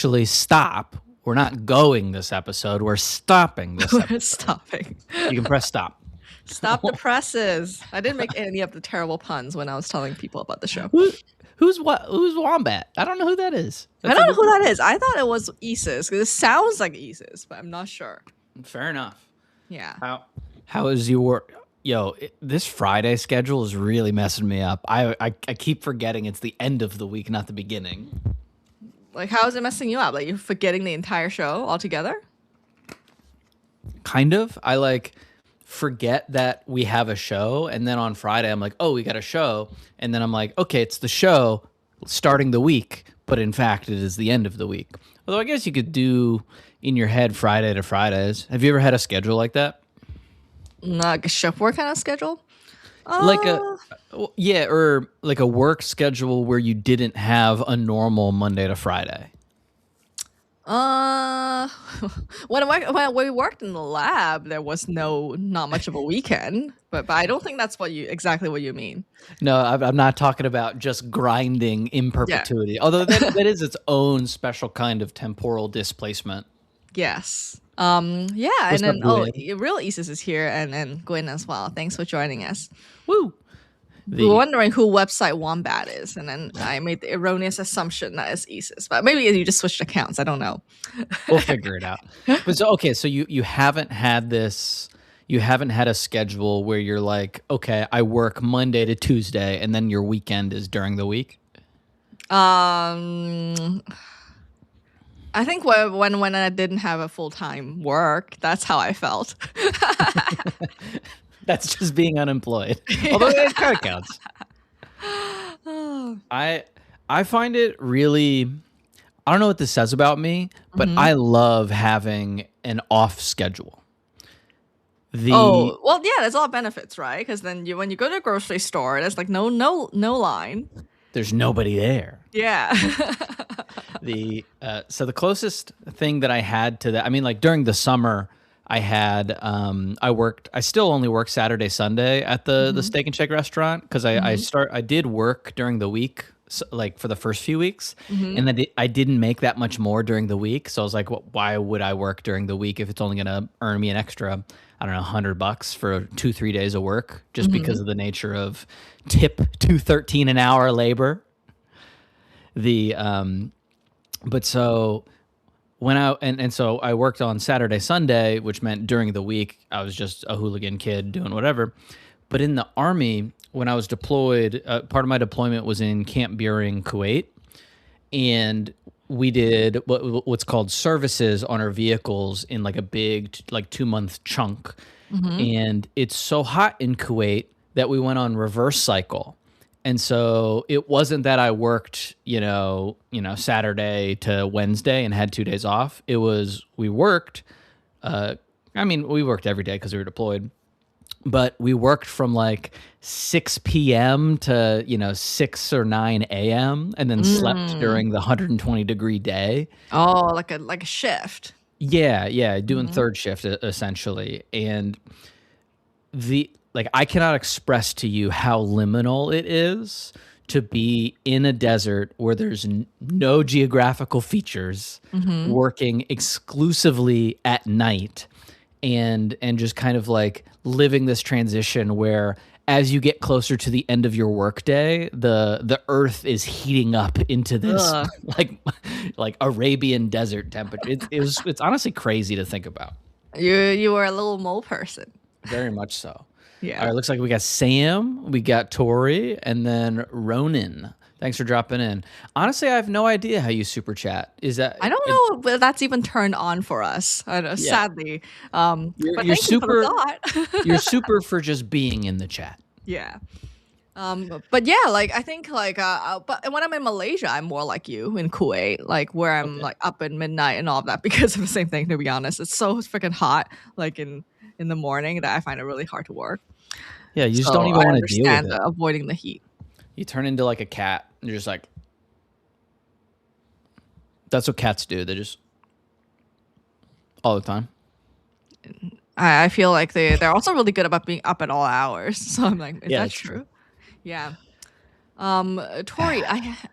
actually stop. We're not going this episode. We're stopping this We're episode. stopping. You can press stop. Stop the presses. I didn't make any of the terrible puns when I was telling people about the show. Who's Wombat? I don't know who that is. I don't know who that is. I thought it was Isis because it sounds like Isis, but I'm not sure. Fair enough. Yeah. How is your this Friday schedule is really messing me up. I keep forgetting it's the end of the week, not the beginning. Like, how is it messing you up? Like, you're forgetting the entire show altogether? Kind of. I forget that we have a show, and then on Friday I'm like, oh, we got a show, and then I'm like, okay, it's the show starting the week, but in fact it is the end of the week. Although I guess you could do in your head Friday to Fridays. Have you ever had a schedule like that? Like a shift work kind of schedule? Or like a work schedule where you didn't have a normal Monday to Friday. When we worked in the lab, there was not much of a weekend, but I don't think that's exactly what you mean. No, I'm not talking about just grinding in perpetuity. Yeah. Although that is its own special kind of temporal displacement. Yes. And then real Isis is here and Gwen as well. Thanks for joining us. Woo. We were wondering who website Wombat is, and then I made the erroneous assumption that it's Isis, but maybe you just switched accounts. I don't know. We'll figure it out. But so you haven't had this. You haven't had a schedule where you're like, okay, I work Monday to Tuesday, and then your weekend is during the week. I think when I didn't have a full-time work, that's how I felt. That's just being unemployed. Although that kind of counts. I find it really, I don't know what this says about me, but I love having an off schedule. There's a lot of benefits, right? Because then when you go to a grocery store, there's like no line. There's nobody there. Yeah. So the closest thing that I had to that, I mean, like during the summer, I had I still only work Saturday, Sunday at the Steak and Shake restaurant because I did work during the week, like for the first few weeks, and then I didn't make that much more during the week. So I was like, well, why would I work during the week if it's only gonna earn me an extra, I don't know, $100 for 2-3 days of work, just because of the nature of tip $2.13 an hour labor. But so when so I worked on Saturday, Sunday, which meant during the week I was just a hooligan kid doing whatever. But in the Army, when I was deployed, part of my deployment was in Camp Buehring, Kuwait, and we did what's called services on our vehicles in like a big 2-month chunk. And it's so hot in Kuwait that we went on reverse cycle. And so it wasn't that I worked, Saturday to Wednesday and had 2 days off. It was we worked. We worked every day because we were deployed, but we worked from like 6 p.m. to 6 or 9 a.m. and then slept during the 120-degree day. Oh, like a shift. Yeah, doing third shift essentially, and I cannot express to you how liminal it is to be in a desert where there's no geographical features, working exclusively at night, and just kind of like living this transition where as you get closer to the end of your workday, the earth is heating up into this like Arabian desert temperature. It's honestly crazy to think about. You were a little mole person. Very much so. Yeah. All right, looks like we got Sam, we got Tori, and then Ronan. Thanks for dropping in. Honestly, I have no idea how you super chat. Is that I don't know if that's even turned on for us. I know, sadly. You're super. You're super for just being in the chat. Yeah. But yeah, I think but when I'm in Malaysia, I'm more like you in Kuwait, where I'm up at midnight and all of that because of the same thing. To be honest, it's so freaking hot, in the morning that I find it really hard to work. Yeah, you just don't even want to deal with it. Avoiding the heat. You turn into like a cat. And you're just like, that's what cats do. They just all the time. I feel like they're also really good about being up at all hours. So I'm like, is that true? Yeah. Tori,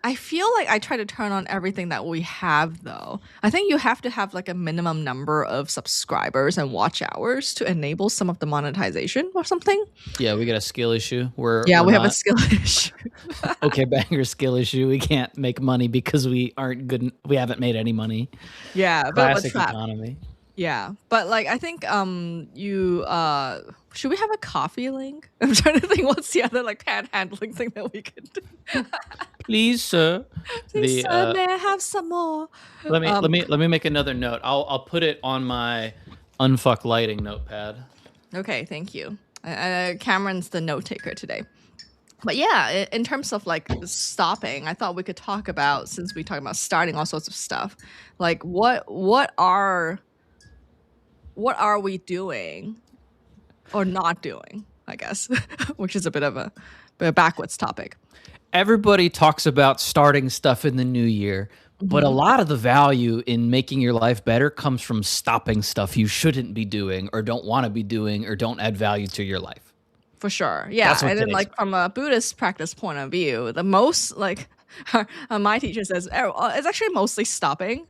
I feel like I try to turn on everything that we have though. I think you have to have like a minimum number of subscribers and watch hours to enable some of the monetization or something. Yeah, we got a skill issue. Yeah, We're we have a not skill issue. okay banger skill issue. We can't make money because we aren't good. We haven't made any money. Yeah, but Classic trap. economy. Yeah, but like I think you should we have a coffee link? I'm trying to think what's the other like panhandling thing that we could do. Please, sir. Please, The sir, may I have some more? let me make another note. I'll put it on my unfuck lighting notepad. Okay, thank you. Cameron's the note taker today. But yeah, in terms of like stopping, I thought we could talk about, since we talk about starting all sorts of stuff, like what are we doing or not doing, I guess, which is a bit of a backwards topic. Everybody talks about starting stuff in the new year, but a lot of the value in making your life better comes from stopping stuff you shouldn't be doing or don't want to be doing or don't add value to your life. For sure. Yeah. That's what And then today's like from a Buddhist practice point of view, the most like my teacher says it's actually mostly stopping.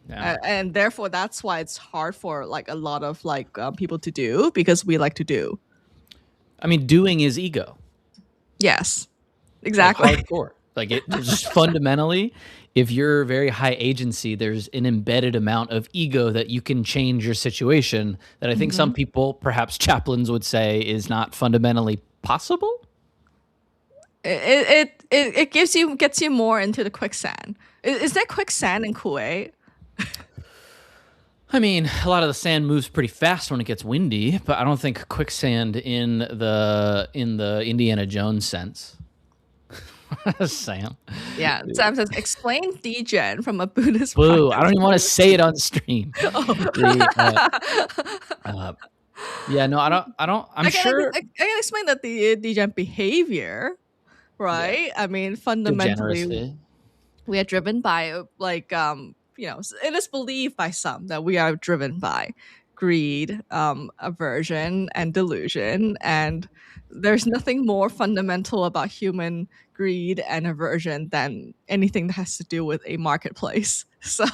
Yeah. And therefore that's why it's hard for like a lot of like people to do, because we like to do. I mean, doing is ego. Yes. Like Exactly. hardcore. Like it just fundamentally, if you're very high agency, there's an embedded amount of ego that you can change your situation that I think some people, perhaps chaplains, would say is not fundamentally possible. It gets you more into the quicksand. Is there quicksand in Kuwait? I mean, a lot of the sand moves pretty fast when it gets windy, but I don't think quicksand in the Indiana Jones sense. Sam. Yeah. Sam says explain degen from a Buddhist Boo. I practice. don't even want to say it on stream. Yeah, no, I don't. I'm sure I can explain that the degen behavior, right? I mean, fundamentally, degeneracy. we are driven by like it is believed by some that we are driven by greed, aversion, and delusion, and there's nothing more fundamental about human greed and aversion than anything that has to do with a marketplace. So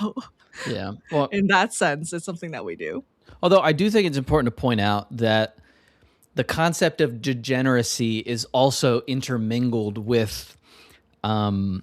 Yeah. Well, in that sense, it's something that we do. although I do think it's important to point out that the concept of degeneracy is also intermingled with I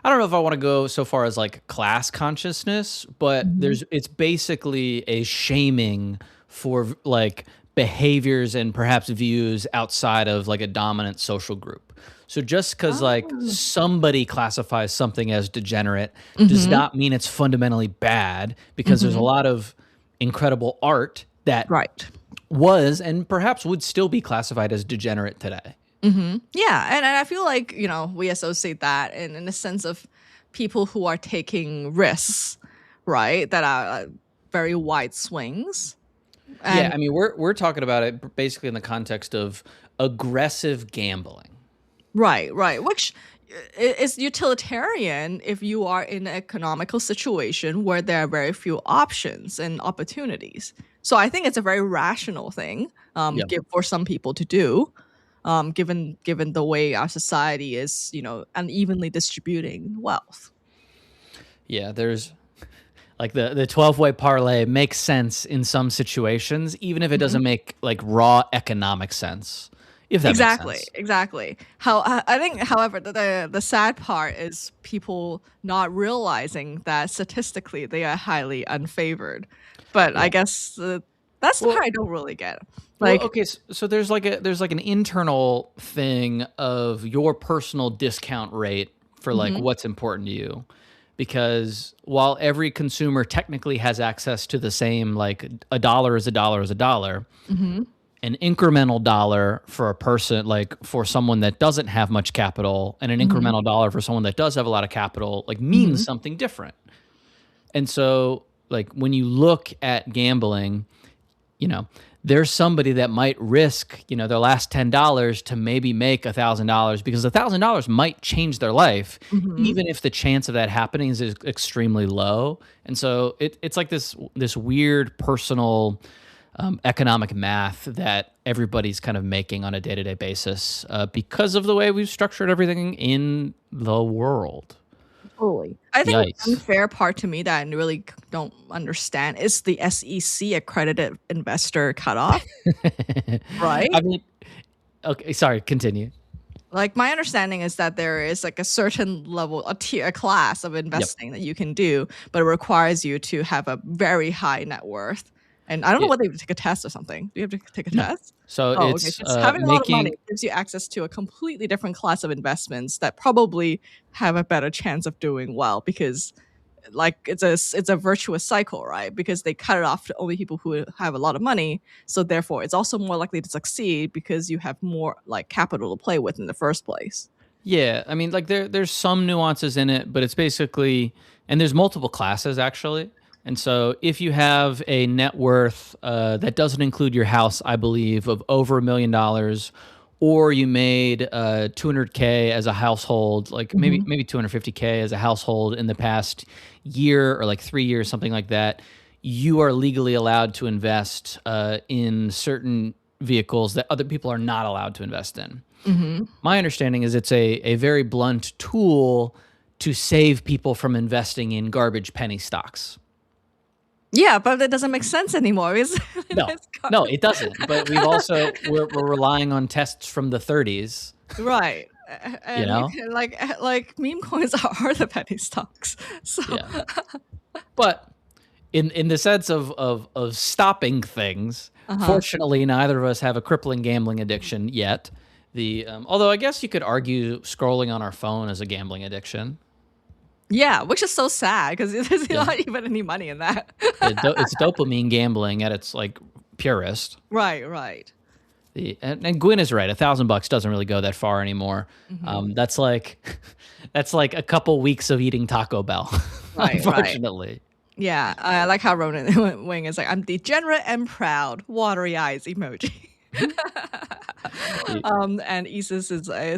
don't know if I want to go so far as like class consciousness, but it's basically a shaming for like behaviors and perhaps views outside of like a dominant social group. So just because like somebody classifies something as degenerate does not mean it's fundamentally bad, because there's a lot of incredible art that Right. was and perhaps would still be classified as degenerate today. Yeah, and I feel like we associate that in the sense of people who are taking risks, right? That are very wide swings. Yeah, And I mean we're talking about it basically in the context of aggressive gambling. right, which is utilitarian if you are in an economical situation where there are very few options and opportunities. So I think it's a very rational thing for some people to do. Given the way our society is, unevenly distributing wealth. Yeah, there's like the 12-way parlay makes sense in some situations, even if it doesn't make like raw economic sense. If that makes sense. Exactly. How I think, however, the sad part is people not realizing that statistically they are highly unfavored. But I guess that's the part I don't really get. Like, Well, okay, so there's like an internal thing of your personal discount rate for like what's important to you, because while every consumer technically has access to the same, like a dollar is a dollar is a dollar, an incremental dollar for a person, like for someone that doesn't have much capital, and an incremental dollar for someone that does have a lot of capital, like means something different. And so like when you look at gambling, there's somebody that might risk, their last $10 to maybe make $1,000, because $1,000 might change their life, even if the chance of that happening is extremely low. And so it's like this weird personal economic math that everybody's kind of making on a day-to-day basis because of the way we've structured everything in the world. Totally. I think the Yikes. unfair part to me that I really don't understand is the SEC accredited investor cutoff, right? I mean, okay, sorry, continue. Like my understanding is that there is like a certain level, a tier, a class of Yep. investing that you can do, but it requires you to have a very high net worth. And I don't know It, whether you have to take a test or something. Do you have to take a no. test? So Oh, okay. it's Just having a lot of money making, gives you access to a completely different class of investments that probably have a better chance of doing well because like it's a virtuous cycle, right? Because they cut it off to only people who have a lot of money, so therefore it's also more likely to succeed because you have more like capital to play with in the first place. yeah, I mean, like there's some nuances in it, but it's basically, and there's multiple classes actually. And so if you have a net worth that doesn't include your house, I believe, of over $1 million, or you made 200K as a household, like Mhm. maybe 250K as a household in the past year or like 3 years, something like that, you are legally allowed to invest in certain vehicles that other people are not allowed to invest in. Mhm. My understanding is it's a very blunt tool to save people from investing in garbage penny stocks. Yeah, but that doesn't make sense anymore. Is No, no, it doesn't. But we're relying on tests from the 30s, right. you And you know? can like meme coins are the penny stocks. So Yeah. But in the sense of stopping things, uh-huh. fortunately, neither of us have a crippling gambling addiction yet. The although I guess you could argue scrolling on our phone is a gambling addiction. Yeah, which is so sad because there's Yeah. not even any money in that. It's dopamine gambling at its like purest. Right, right. And Gwyn is right. $1,000 doesn't really go that far anymore. Mhm. That's like that's like a couple weeks of eating Taco Bell, Right, right. unfortunately. Yeah, I like how Ronan Wing is like, I'm degenerate and proud, watery eyes emoji. The- And Isis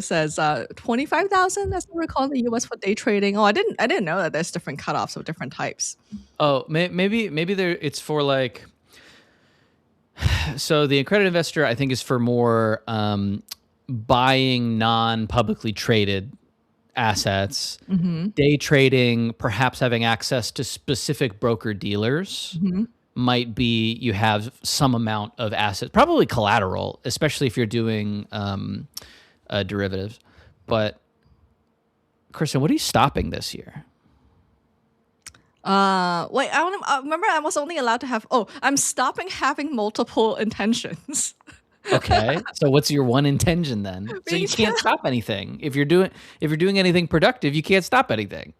says 25,000 as I recall in the US for day trading. Oh, I didn't know that there's different cutoffs of different types. Oh, maybe there it's for like so the accredited investor I think is for more buying non-publicly traded assets, Hmm. day trading, perhaps having access to specific broker dealers. Hmm. Might be you have some amount of assets, probably collateral, especially if you're doing derivatives. But Kristen, what are you stopping this year? Wait, I remember I was only allowed to have. Oh, I'm stopping having multiple intentions. Okay, so what's your one intention then? So Being you can't stop anything. If you're doing anything productive, you can't stop anything.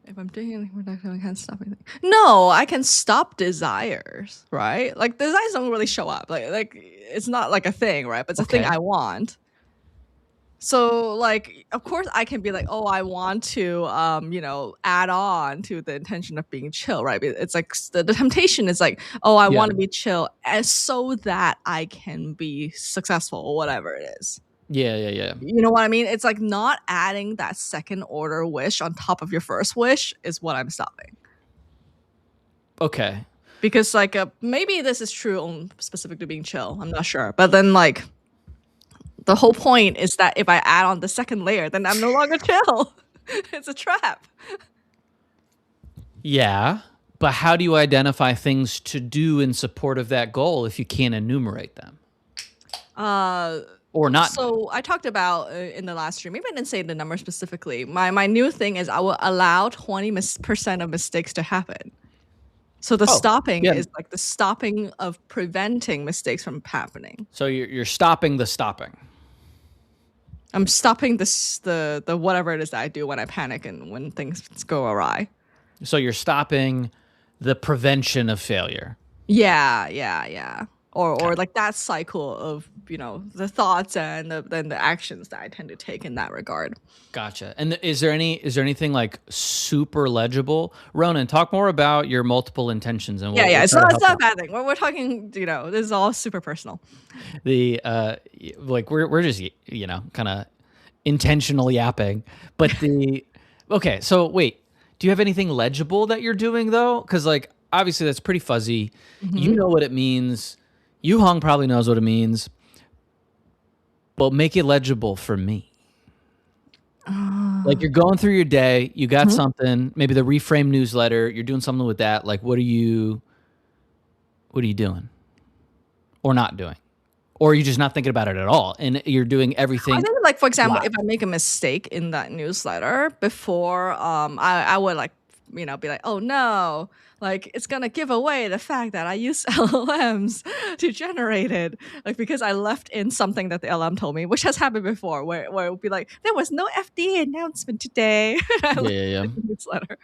If I'm doing anything productive, I can't stop anything. No, I can stop desires, right? Like desires don't really show up. Like it's not like a thing, right? But it's a thing Okay. I want. So like of course I can be like, oh, I want to add on to the intention of being chill, right? It's like the temptation is like, oh, I Yeah. want to be chill as so that I can be successful or whatever it is. Yeah. Yeah. Yeah. You know what I mean? It's like not adding that second order wish on top of your first wish is what I'm stopping. Okay. Because like maybe this is true on specific to being chill. I'm not sure. But then like the whole point is that if I add on the second layer, then I'm no longer chill. It's a trap. Yeah. But how do you identify things to do in support of that goal if you can't enumerate them Uh or not? so I talked about in the last stream, maybe I didn't say the number specifically. My new thing is I will allow 20% of mistakes to happen. So the Oh, stopping yeah. is like the stopping of preventing mistakes from happening. So you're stopping the stopping. I'm stopping the whatever it is that I do when I panic and when things go awry. So you're stopping the prevention of failure. Yeah, yeah, yeah. Or Okay. like that cycle of the thoughts and then the actions that I tend to take in that regard. Gotcha. And is there anything like super legible? Ronan, talk more about your multiple intentions, and Yeah, we'll yeah. It's try to not help a out. bad thing. We're talking. This is all super personal. The like we're just kind of intentional yapping, but the okay. So wait, do you have anything legible that you're doing though? Because like obviously that's pretty fuzzy. You Hmm. know what it means Yu Hong probably knows what it means, but make it legible for me. Like you're going through your day, you got something, maybe the Reframe newsletter, you're doing something with that. Like what are you doing? Or not doing? Or are you just not thinking about it at all and you're doing everything? I think, like, for example, if I make a mistake in that newsletter before, I would like, be like, oh no, like it's gonna give away the fact that I use LLMs to generate it, like because I left in something that the LLM told me, which has happened before, where it would be like, there was no FDA announcement today. I left Yeah. the newsletter.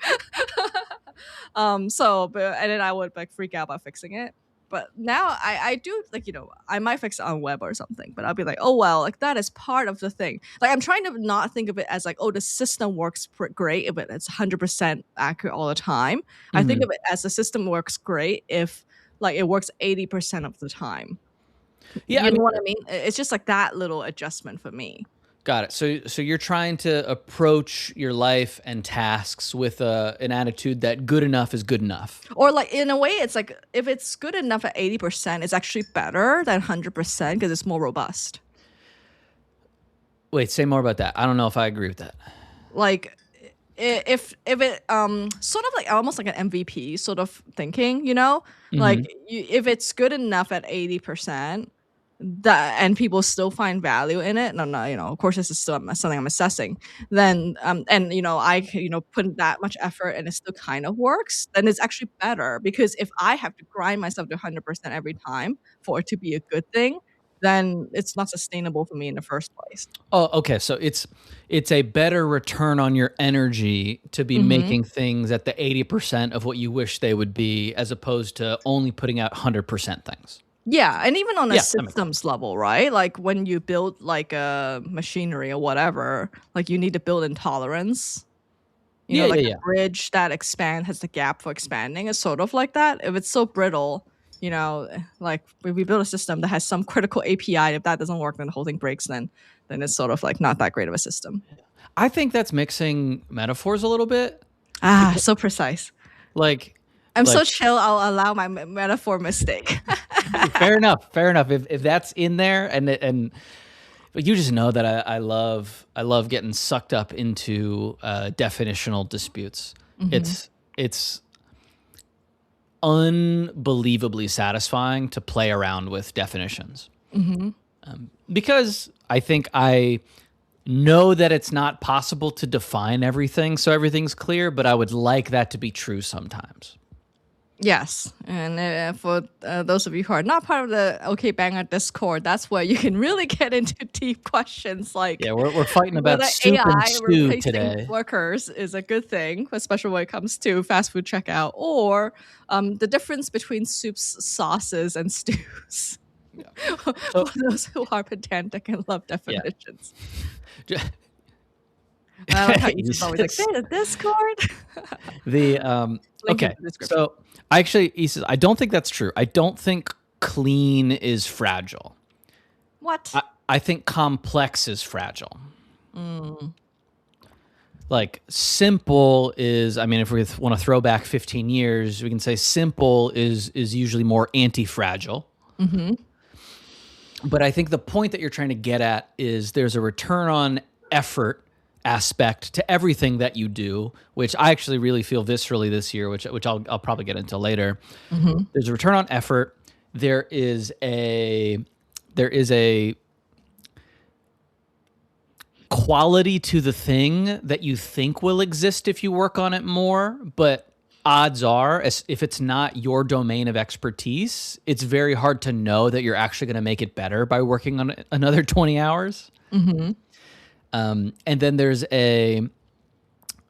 And then I would like freak out about fixing it. But now I do like, I might fix it on web or something, but I'll be like, oh well, like that is part of the thing. Like I'm trying to not think of it as like, oh, the system works great if it's 100% accurate all the time. I think of it as the system works great if like it works 80% of the time. Yeah, You know what I mean? It's just like that little adjustment for me. got it. So you're trying to approach your life and tasks with an attitude that good enough is good enough. Or like in a way, it's like if it's good enough at 80%, it's actually better than 100% because it's more robust. Wait, say more about that. I don't know if I agree with that. Like if it sort of like almost like an MVP sort of thinking, like if it's good enough at 80%. That and people still find value in it. No, of course this is still something I'm assessing. Then I put that much effort and it still kind of works. Then it's actually better because if I have to grind myself to 100% every time for it to be a good thing, then it's not sustainable for me in the first place. Oh, okay. So it's a better return on your energy to be making things at the 80% of what you wish they would be, as opposed to only putting out 100% things. Yeah, and even on a systems level, right? Like when you build like a machinery or whatever, like you need to build in tolerance. A bridge that has the gap for expanding is sort of like that. If it's so brittle, like if we build a system that has some critical API, if that doesn't work, then the whole thing breaks. Then it's sort of like not that great of a system. I think that's mixing metaphors a little bit. So precise. Like I'm so chill. I'll allow my metaphor mistake. Fair enough. If that's in there, but you just know that I love getting sucked up into definitional disputes. It's unbelievably satisfying to play around with definitions, because I think I know that it's not possible to define everything so everything's clear, but I would like that to be true sometimes. Yes, and for those of you who are not part of the OkBanger Discord, that's where you can really get into deep questions like we're fighting about soup AI and stew today. Workers is a good thing, especially when it comes to fast food checkout, or the difference between soups, sauces, and stews. Yeah. For those who are pedantic and love definitions. Yeah. I like how Ethan's always like, the Discord. Okay, so I don't think that's true. I don't think clean is fragile. What? I think complex is fragile. Like simple is, if we want to throw back 15 years, we can say simple is usually more anti-fragile. But I think the point that you're trying to get at is there's a return on effort aspect to everything that you do, which I actually really feel viscerally this year, which I'll probably get into later. There's a return on effort. There is a quality to the thing that you think will exist if you work on it more, but odds are, if it's not your domain of expertise, it's very hard to know that you're actually going to make it better by working on it another 20 hours. And then there's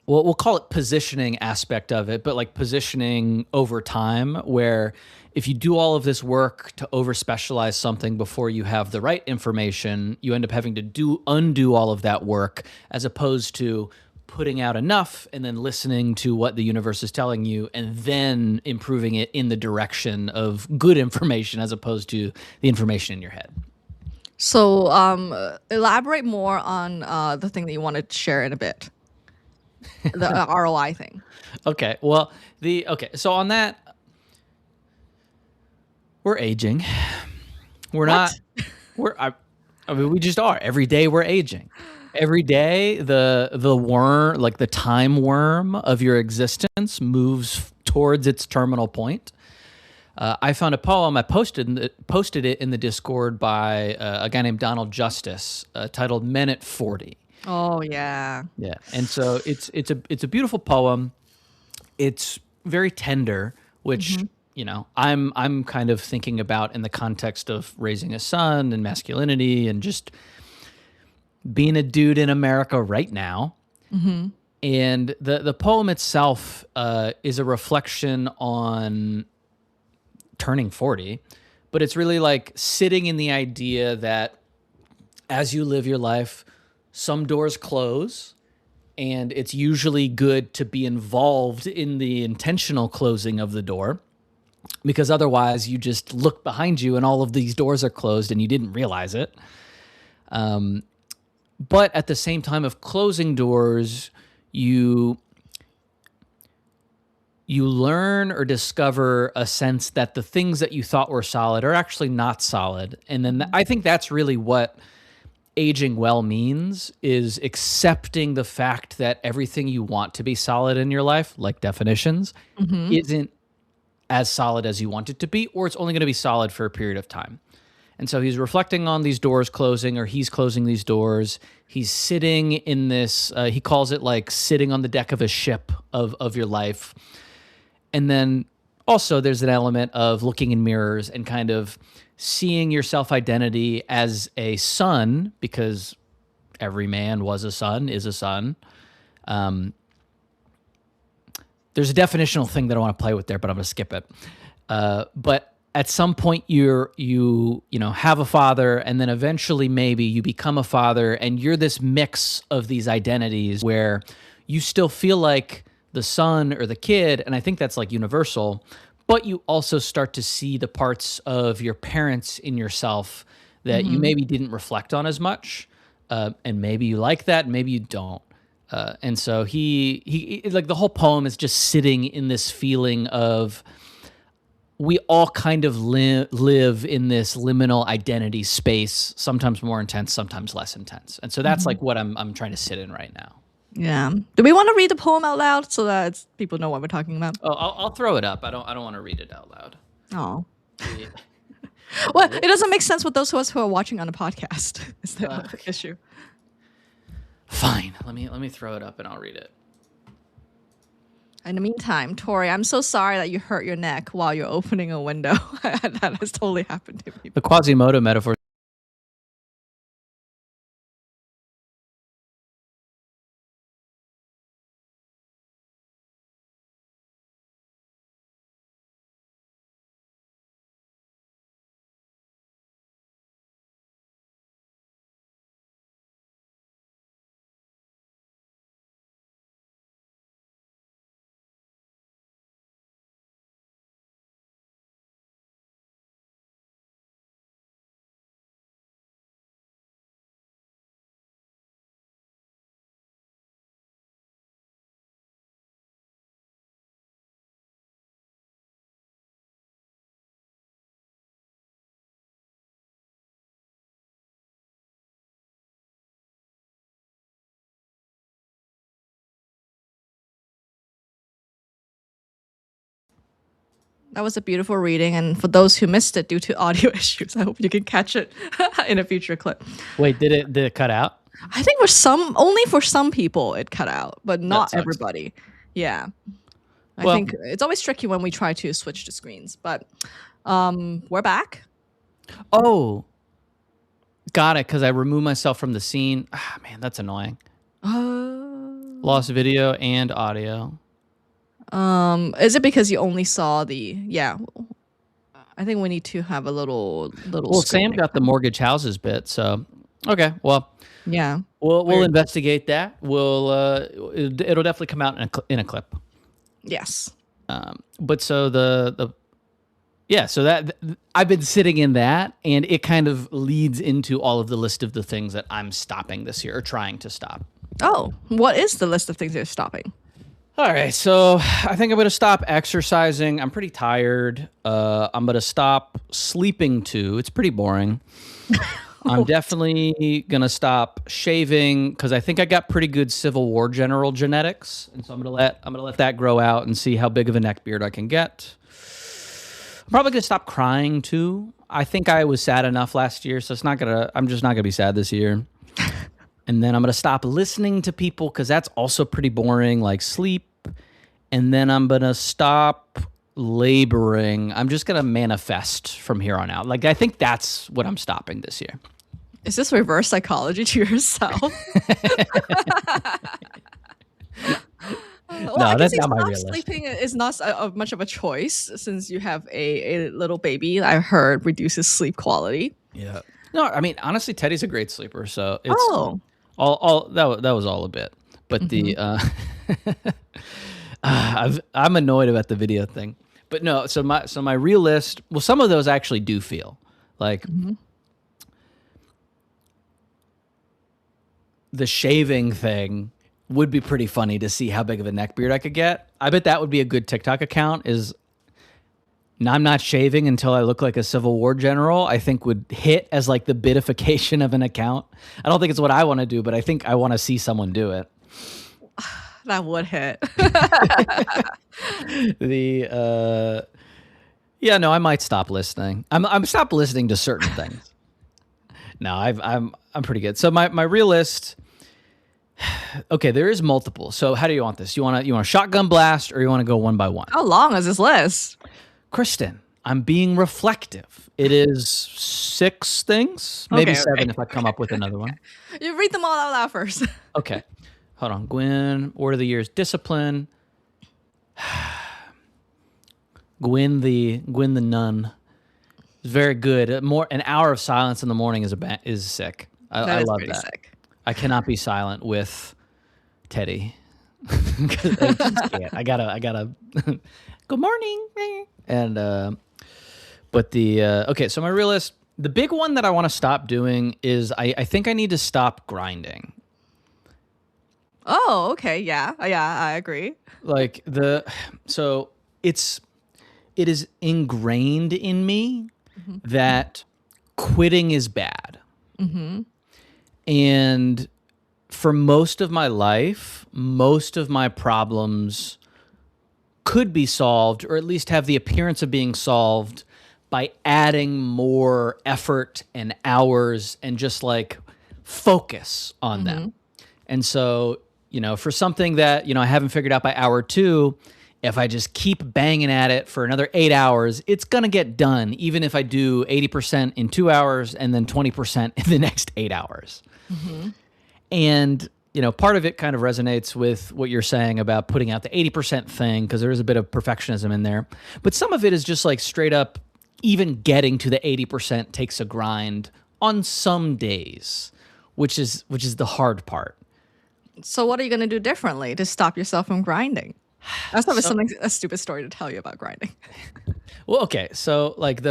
we'll call it positioning aspect of it, but like positioning over time, where if you do all of this work to over specialize something before you have the right information, you end up having to undo all of that work, as opposed to putting out enough and then listening to what the universe is telling you and then improving it in the direction of good information as opposed to the information in your head. So elaborate more on the thing that you want to share in a bit. The ROI thing. Okay. Well, so on that, we're aging. We're What? not. I mean, we just are. Every day we're aging. Every day the worm, like the time worm of your existence, moves towards its terminal point. I found a poem. I posted it in the Discord by a guy named Donald Justice, titled "Men at 40." Oh yeah. Yeah, and so it's a beautiful poem. It's very tender, which I'm kind of thinking about in the context of raising a son and masculinity and just being a dude in America right now. And the poem itself is a reflection on turning 40, but it's really like sitting in the idea that as you live your life, some doors close, and it's usually good to be involved in the intentional closing of the door, because otherwise you just look behind you and all of these doors are closed and you didn't realize it. But at the same time of closing doors, you learn or discover a sense that the things that you thought were solid are actually not solid. And then I think that's really what aging well means, is accepting the fact that everything you want to be solid in your life, like definitions, isn't as solid as you want it to be, or it's only going to be solid for a period of time. And so he's reflecting on these doors closing, or he's closing these doors. He's sitting in this, he calls it like sitting on the deck of a ship of your life. And then also there's an element of looking in mirrors and kind of seeing your self-identity as a son, because every man was a son, is a son. There's a definitional thing that I want to play with there, but I'm going to skip it. But at some point you have a father, and then eventually maybe you become a father, and you're this mix of these identities where you still feel like the son or the kid, and I think that's like universal, but you also start to see the parts of your parents in yourself that you maybe didn't reflect on as much, and maybe you like that, maybe you don't. And so he like the whole poem is just sitting in this feeling of, we all kind of live in this liminal identity space, sometimes more intense, sometimes less intense. And so that's like what I'm trying to sit in right now. Yeah. Do we want to read the poem out loud so that people know what we're talking about? Oh, I'll throw it up. I don't want to read it out loud. Oh. Well, it doesn't make sense with those of us who are watching on a podcast. Is that the issue? Fine. Let me throw it up and I'll read it. In the meantime, Tori, I'm so sorry that you hurt your neck while you're opening a window. That has totally happened to me. The Quasimodo metaphor. That was a beautiful reading, and for those who missed it due to audio issues, I hope you can catch it in a future clip. Wait, did it cut out? I think only for some people it cut out, but not everybody. Yeah. I think it's always tricky when we try to switch the screens, but we're back. Oh, got it, because I removed myself from the scene. Ah, man, that's annoying. Lost video and audio. Is it because you only saw yeah, I think we need to have a little Well, Sam got the mortgage houses bit, so okay, well, yeah, we'll investigate that. It'll definitely come out in a clip. Yes. But so so that I've been sitting in that, and it kind of leads into all of the list of the things that I'm stopping this year, or trying to stop. Oh, what is the list of things you're stopping? All right, so I think I'm going to stop exercising. I'm pretty tired. I'm going to stop sleeping too. It's pretty boring. I'm definitely gonna stop shaving because I think I got pretty good Civil War general genetics, and so I'm gonna let that grow out and see how big of a neck beard I can get. I'm probably gonna stop crying too. I think I was sad enough last year, so I'm just not gonna be sad this year. And then I'm gonna stop listening to people because that's also pretty boring, like sleep. And then I'm gonna stop laboring. I'm just gonna manifest from here on out. Like I think that's what I'm stopping this year. Is this reverse psychology to yourself? Well, I that's guess not my not real list. sleeping is not much of a choice since you have a little baby. I heard reduces sleep quality. Yeah. No, I mean honestly, Teddy's a great sleeper, so it's Oh, all that was all a bit. But the I'm annoyed about the video thing. But no, so my real list. Well, some of those actually do feel like the shaving thing would be pretty funny to see how big of a neck beard I could get. I bet that would be a good TikTok account. I'm not shaving until I look like a Civil War general. I think would hit as like the bitification of an account. I don't think it's what I want to do, but I think I want to see someone do it. that would hit. Yeah, no, I might stop listening. I'm stop listening to certain things. No, I'm pretty good. So my real list. Okay, there is multiple. So how do you want this? You want a shotgun blast or you want to go one by one? How long is this list? Kristen, I'm being reflective. It is 6 things, maybe Okay, 7 if I come up with another one. You read them all out loud first. Okay, hold on. Gwen, Word of the Year's discipline. Gwen the nun is very good. An hour of silence in the morning is sick. I love that. Sick. I cannot be silent with Teddy. I just can't. I gotta. Good morning. And but okay. So my real list, the big one that I want to stop doing is I think I need to stop grinding. Oh, okay. Yeah, I agree. Like so it is ingrained in me that quitting is bad. And for most of my life, most of my problems could be solved, or at least have the appearance of being solved, by adding more effort and hours and just like focus on them. And so, for something that, I haven't figured out by hour 2, if I just keep banging at it for another 8 hours, it's going to get done, even if I do 80% in 2 hours and then 20% in the next 8 hours. And, part of it kind of resonates with what you're saying about putting out the 80% thing, because there is a bit of perfectionism in there. But some of it is just like straight up, even getting to the 80% takes a grind on some days, which is the hard part. So what are you going to do differently to stop yourself from grinding? That's probably a stupid story to tell you about grinding. Well, okay, so like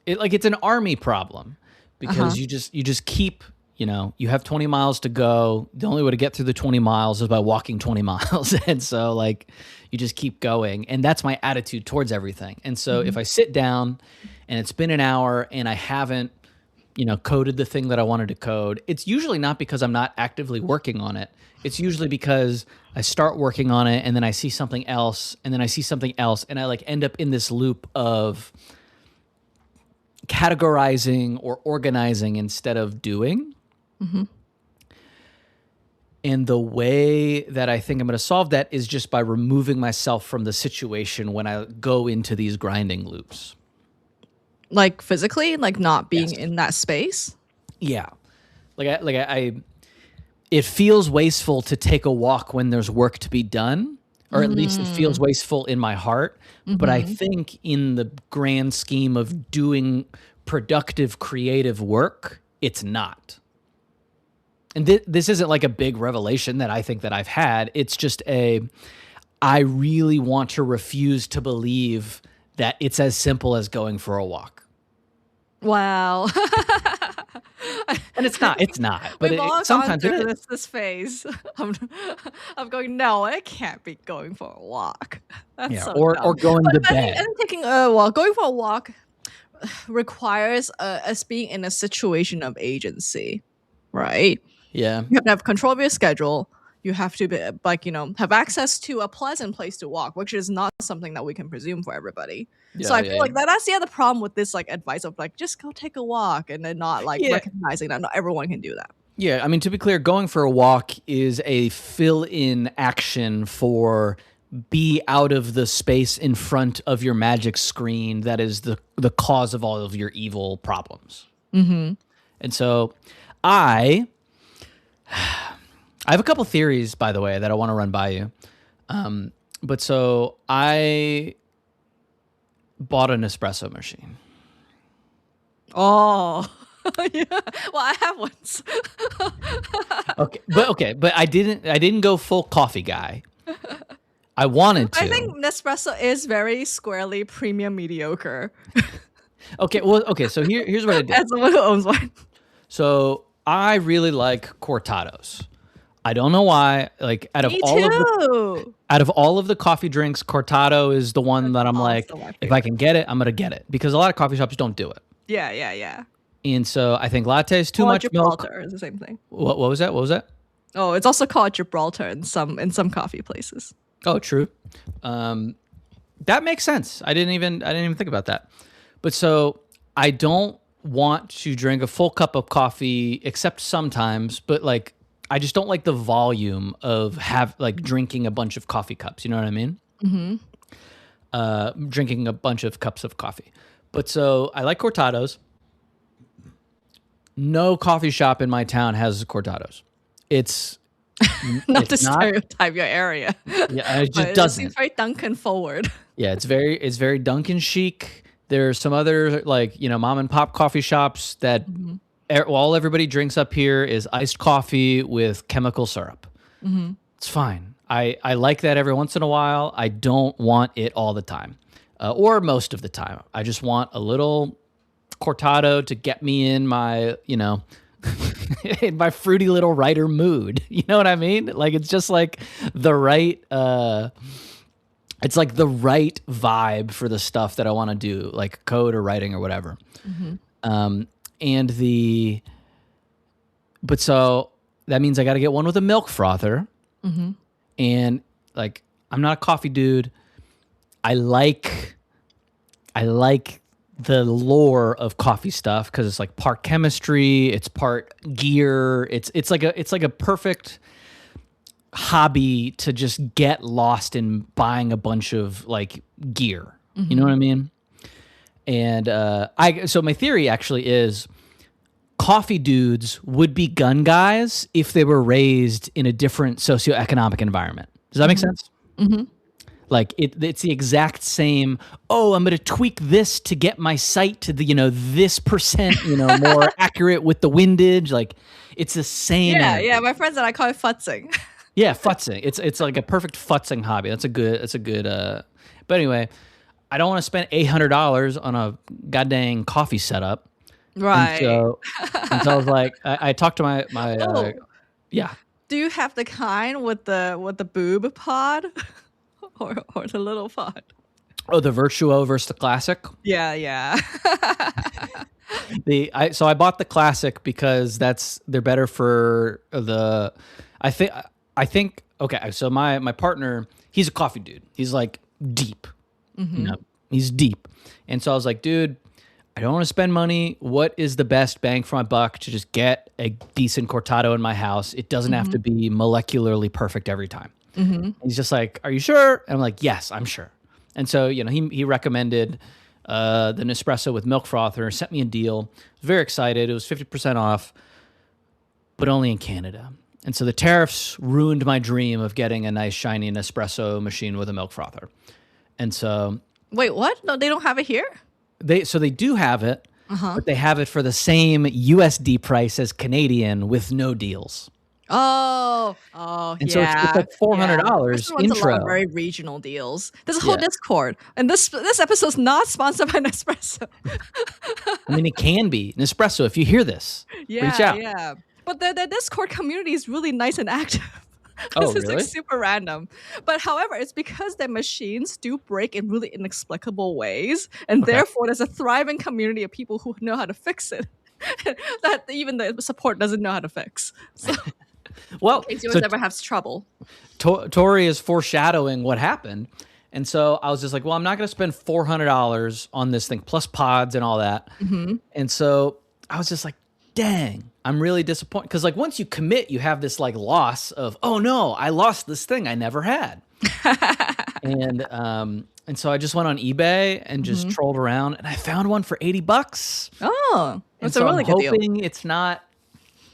it's an army problem, because you just keep, you have 20 miles to go. The only way to get through the 20 miles is by walking 20 miles, and so like you just keep going, and that's my attitude towards everything. And so if I sit down and it's been an hour and I haven't, coded the thing that I wanted to code, it's usually not because I'm not actively working on it. It's usually because I start working on it and then I see something else and then I see something else, and I like end up in this loop of categorizing or organizing instead of doing. And the way that I think I'm going to solve that is just by removing myself from the situation when I go into these grinding loops. Like physically, like not being in that space? Yeah. It feels wasteful to take a walk when there's work to be done, or at least it feels wasteful in my heart. But I think in the grand scheme of doing productive, creative work, it's not. And this isn't like a big revelation that I think that I've had. It's just I really want to refuse to believe that it's as simple as going for a walk. Wow. And it's not. But We've all sometimes gone it through is. this phase. I'm going, no, I can't be going for a walk. That's Yeah, so or dumb. going to But I mean, bed. and taking a walk, going for a walk. requires us being in a situation of agency, right? Yeah. You have to have control of your schedule. You have to be like, have access to a pleasant place to walk, which is not something that we can presume for everybody. So Yeah. I Yeah. feel like that's the other problem with this like advice of like just go take a walk and then not like Yeah. recognizing that not everyone can do that. Yeah, I mean, to be clear, going for a walk is a fill-in action for be out of the space in front of your magic screen that is the cause of all of your evil problems. Mm-hmm. And so I have a couple theories, by the way, that I want to run by you. But so I bought an espresso machine. Oh. Yeah. Well, I have once. Okay, but I didn't go full coffee guy. I wanted to. I think Nespresso is very squarely premium mediocre. Okay, so here's what I did. As someone who owns one. So I really like cortados. I don't know why. Like out of Me all of the coffee drinks, cortado is the one that I'm like, also my if I can get it, I'm gonna get it because a lot of coffee shops don't do it. Yeah. And so I think lattes too much milk. Gibraltar is the same thing. What was that? What was that? Oh, it's also called Gibraltar in some coffee places. Oh, true. That makes sense. I didn't even think about that. But so I don't want to drink a full cup of coffee except sometimes, but like I just don't like the volume of drinking a bunch of coffee cups. You know what I mean? Mm-hmm. Drinking a bunch of cups of coffee. But so I like cortados. No coffee shop in my town has cortados. It's not to stereotype your area. Yeah, it just It doesn't. seems very Dunkin' forward. Yeah, it's very Dunkin' chic. There's some other mom and pop coffee shops that all everybody drinks up here is iced coffee with chemical syrup. Mm-hmm. It's fine. I like that every once in a while. I don't want it all the time, or most of the time. I just want a little cortado to get me in my in my fruity little writer mood. You know what I mean? Like it's just like the right. It's like the right vibe for the stuff that I want to do, like code or writing or whatever. Mm-hmm. But so that means I got to get one with a milk frother. Mm-hmm. And like, I'm not a coffee dude. I like the lore of coffee stuff because it's like part chemistry, it's part gear. It's like a perfect hobby to just get lost in buying a bunch of like gear. Mm-hmm. You know what I mean? And so my theory actually is coffee dudes would be gun guys if they were raised in a different socioeconomic environment. Does that make sense? Mm-hmm. Like it's the exact same. Oh, I'm going to tweak this to get my sight to the this percent more accurate with the windage. Like it's the same. Yeah. My friends and I call it futzing. Yeah, futzing. It's like a perfect futzing hobby. That's a good. But anyway, I don't want to spend $800 on a goddamn coffee setup. Right. And so I was like, I talked to my yeah. Do you have the kind with the boob pod, or the little pod? Oh, the Virtuo versus the Classic. Yeah. So I bought the Classic because they're better for the. I think okay. So my partner, he's a coffee dude. He's like deep. Mm-hmm. He's deep, and so I was like, dude, I don't want to spend money. What is the best bang for my buck to just get a decent cortado in my house? It doesn't have to be molecularly perfect every time. Mm-hmm. He's just like, are you sure? And I'm like, yes, I'm sure. And so, he recommended the Nespresso with milk frother, sent me a deal. I was very excited. It was 50% off, but only in Canada. And so the tariffs ruined my dream of getting a nice shiny Nespresso machine with a milk frother. And so... Wait, what? No, they don't have it here? They do have it, but they have it for the same USD price as Canadian with no deals. Oh, and so it's like $400 intro. A lot of very regional deals. There's a whole Discord, and this episode's not sponsored by Nespresso. I mean, it can be Nespresso if you hear this. Reach out. Yeah. But the Discord community is really nice and active. Oh, This is like really? super random. But however, it's because their machines do break in really inexplicable ways, and Okay. therefore there's a thriving community of people who know how to fix it that even the support doesn't know how to fix. So in Well, case yours so ever has trouble. Tori is foreshadowing what happened. And so I was just like, well, I'm not going to spend $400 on this thing plus pods and all that. Hmm. And so I was just like, dang, I'm really disappointed. Cause like once you commit, you have this like loss of, oh no, I lost this thing I never had. And so I just went on eBay and just Hmm. trolled around and I found one for $80. Oh, And that's a so I'm really good deal. hoping it's not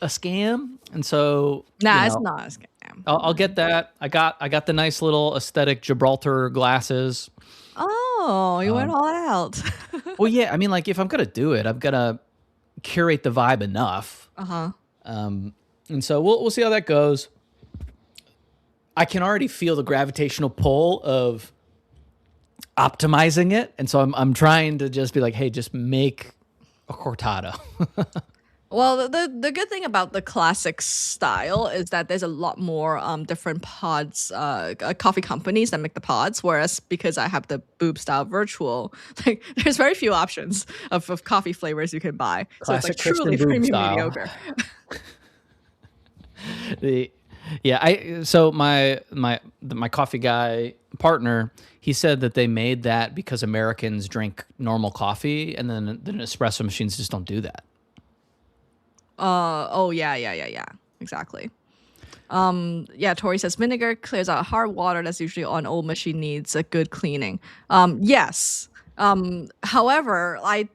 a scam. And so, Nah, it's not a scam. I'll get that. I got the nice little aesthetic Gibraltar glasses. Oh, you went all out. Well, yeah, I mean, like if I'm gonna do it, I'm gonna curate the vibe enough. Uh-huh. And so we'll see how that goes. I can already feel the gravitational pull of optimizing it, and so I'm trying to just be like, hey, just make a cortado. Well, the good thing about the classic style is that there's a lot more different pods, coffee companies that make the pods. Whereas because I have the boob style virtual, like there's very few options of coffee flavors you can buy. So it's Classic like truly Kristen Boob premium style. mediocre. the Yeah, I so my coffee guy partner, he said that they made that because Americans drink normal coffee, and then the espresso machines just don't do that. Oh yeah, exactly. Yeah, Tori says vinegar clears out hard water that's usually on old machine needs a good cleaning. Yes. However, I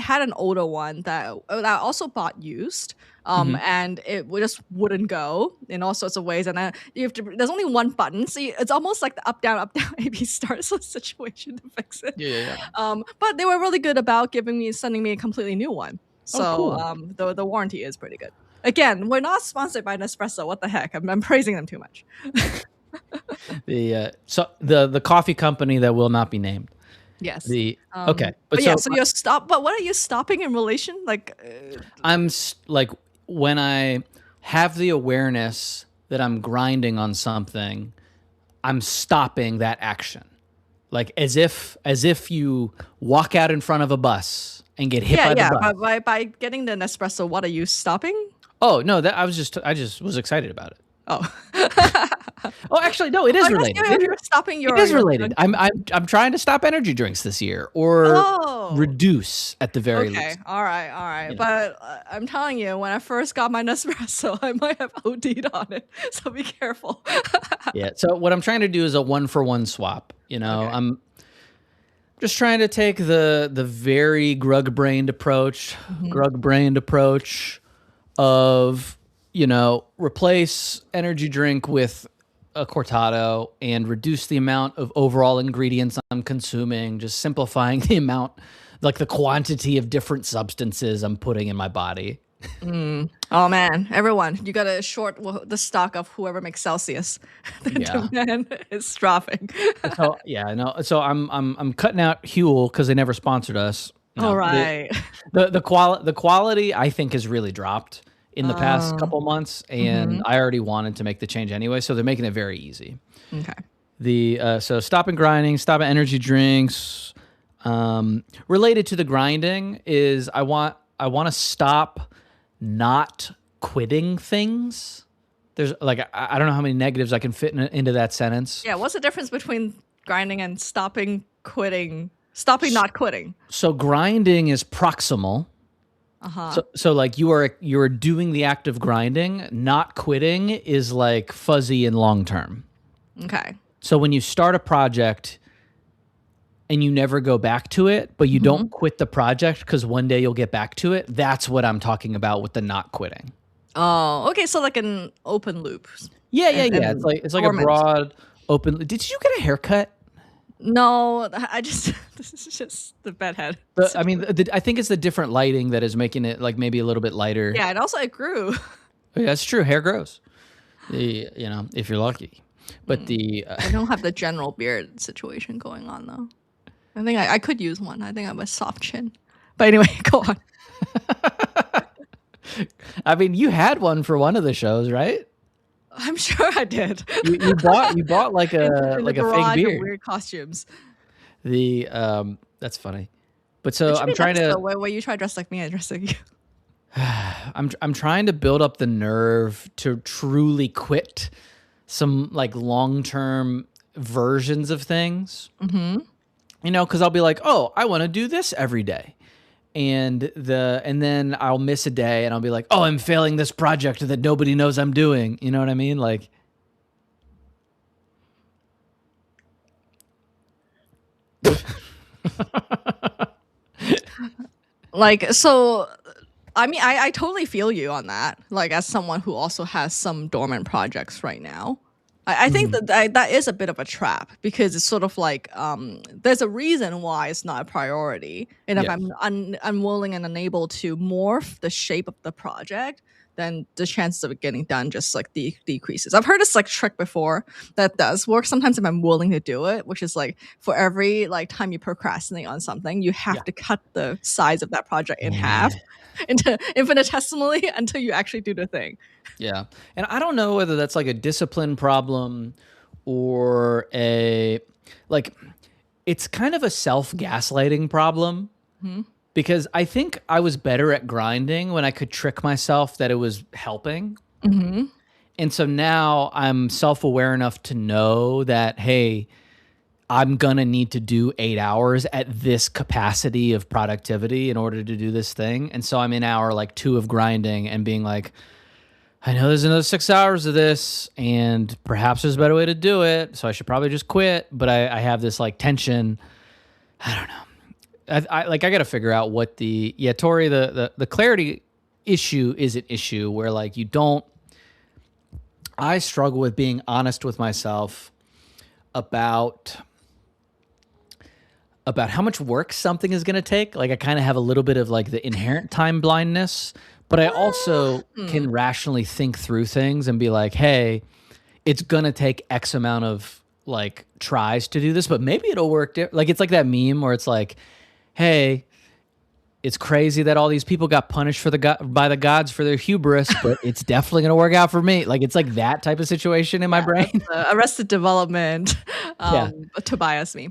had an older one that I also bought used. Mhm. And it just wouldn't go in all sorts of ways. And you have to. There's only one button, so it's almost like the up down A B start situation to fix it. Yeah. But they were really good about sending me a completely new one. Oh, So cool. the warranty is pretty good. Again, we're not sponsored by Nespresso. What the heck? I'm praising them too much. The coffee company that will not be named. Yes. Okay, But yeah, so you're But what are you stopping in relation? Like, like when I have the awareness that I'm grinding on something, I'm stopping that action. Like as if you walk out in front of a bus and get hit by the bus. But by getting the Nespresso, what are you stopping? Oh no, that I just was excited about it. Oh. Oh, actually, no, it is related. You're stopping It is related. I'm trying to stop energy drinks this year, or Oh. reduce at the very Okay, least. all right. You know. But I'm telling you, when I first got my Nespresso, I might have OD'd on it. So be careful. Yeah. So what I'm trying to do is a 1-for-1 swap. You know, Okay. I'm just trying to take the very grug-brained approach, of, replace energy drink with a cortado and reduce the amount of overall ingredients I'm consuming, just simplifying the amount, like the quantity of different substances I'm putting in my body. Oh man, everyone, you gotta short the stock of whoever makes Celsius. The Yeah. demand is dropping. So yeah, no. So I'm cutting out Huel because they never sponsored us. All right. The quality I think has really dropped in the past couple months, and I already wanted to make the change anyway, so they're making it very easy. Okay. So stopping grinding, stopping energy drinks. Related to the grinding is I want to stop not quitting things. There's like I don't know how many negatives I can fit into that sentence. Yeah. What's the difference between grinding and stopping not quitting? So grinding is proximal. So like you are doing the act of grinding. Not quitting is like fuzzy and long term. Okay. So when you start a project and you never go back to it, but you don't quit the project because one day you'll get back to it, that's what I'm talking about with the not quitting. Oh, okay. So like an open loop. Yeah. And It's like a dormant. broad open. Did you get a haircut? No, this is just the bedhead. I think it's the different lighting that is making it like maybe a little bit lighter. Yeah, and also it grew. Yeah, that's true. Hair grows. If you're lucky. But I don't have the general beard situation going on though. I think I could use one. I think I have a soft chin. But anyway, go on. I mean, you had one for one of the shows, right? I'm sure I did. You bought In the like a fake garage of beard. weird costumes. The That's funny. But It so should I'm be trying nice though, to where you try dress like me, I dress like you. I'm trying to build up the nerve to truly quit some like long-term versions of things. Mm-hmm. You know, cuz I'll be like, "Oh, I want to do this every day." And then I'll miss a day and I'll be like, "Oh, I'm failing this project that nobody knows I'm doing." You know what I mean? Like Like, so, I mean, I totally feel you on that. Like, as someone who also has some dormant projects right now, I think Mhm. that is a bit of a trap because it's sort of like there's a reason why it's not a priority, and if Yeah. I'm unwilling and unable to morph the shape of the project, then the chances of it getting done just like decreases. I've heard this like trick before that does work sometimes if I'm willing to do it, which is like for every like time you procrastinate on something, you have Yeah. to cut the size of that project in half Yeah. into infinitesimally until you actually do the thing. Yeah. And I don't know whether that's like a discipline problem or a like it's kind of a self-gaslighting problem Hmm. because I think I was better at grinding when I could trick myself that it was helping. Hmm. And so now I'm self-aware enough to know that hey, I'm gonna need to do 8 hours at this capacity of productivity in order to do this thing. And so I'm in hour like 2 of grinding and being like, I know there's another 6 hours of this, and perhaps there's a better way to do it. So I should probably just quit. But I have this like tension. I don't know. I got to figure out what Tori, the clarity issue is an issue where like you don't. I struggle with being honest with myself about how much work something is going to take. Like I kind of have a little bit of like the inherent time blindness, but I also Hmm. can rationally think through things and be like, "Hey, it's going to take X amount of like tries to do this, but maybe it'll work." Like it's like that meme where it's like, "Hey, it's crazy that all these people got punished for by the gods for their hubris, but it's definitely going to work out for me." Like it's like that type of situation in my Yeah, that's brain. Arrested Development, Yeah. Tobias me.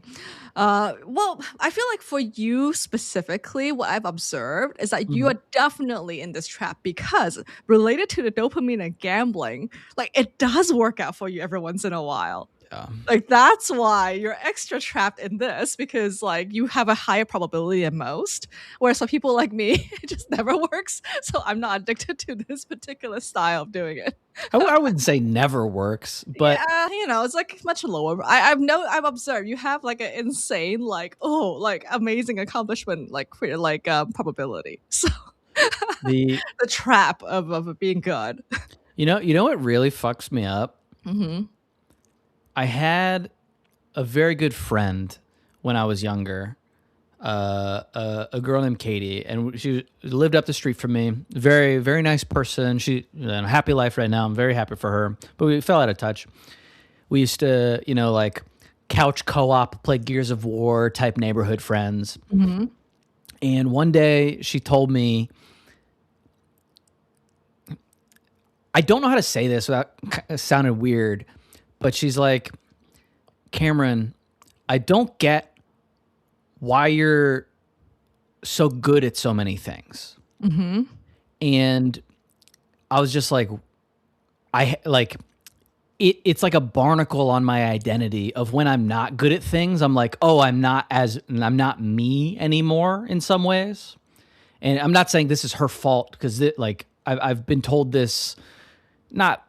Well, I feel like for you specifically, what I've observed is that you Mhm. are definitely in this trap because related to the dopamine and gambling, like it does work out for you every once in a while. Yeah. Like that's why you're extra trapped in this because like you have a higher probability than most. Whereas for people like me, it just never works. So I'm not addicted to this particular style of doing it. I wouldn't say never works, but Yeah, it's like much lower. I've observed you have like an insane like like amazing accomplishment like probability. So the the trap of it being good. you know what really fucks me up? Hmm. I had a very good friend when I was younger, a girl named Katie, and she lived up the street from me. Very, very nice person. She in a happy life right now. I'm very happy for her, but we fell out of touch. We used to, like couch co-op, play Gears of War type neighborhood friends. Hmm. And one day she told me, I don't know how to say this without it sounded weird, but she's like, Cameron, I don't get why you're so good at so many things. Hmm. And I was just like, it's like a barnacle on my identity of when I'm not good at things. I'm like, oh, I'm not me anymore in some ways. And I'm not saying this is her fault because like I've been told this, not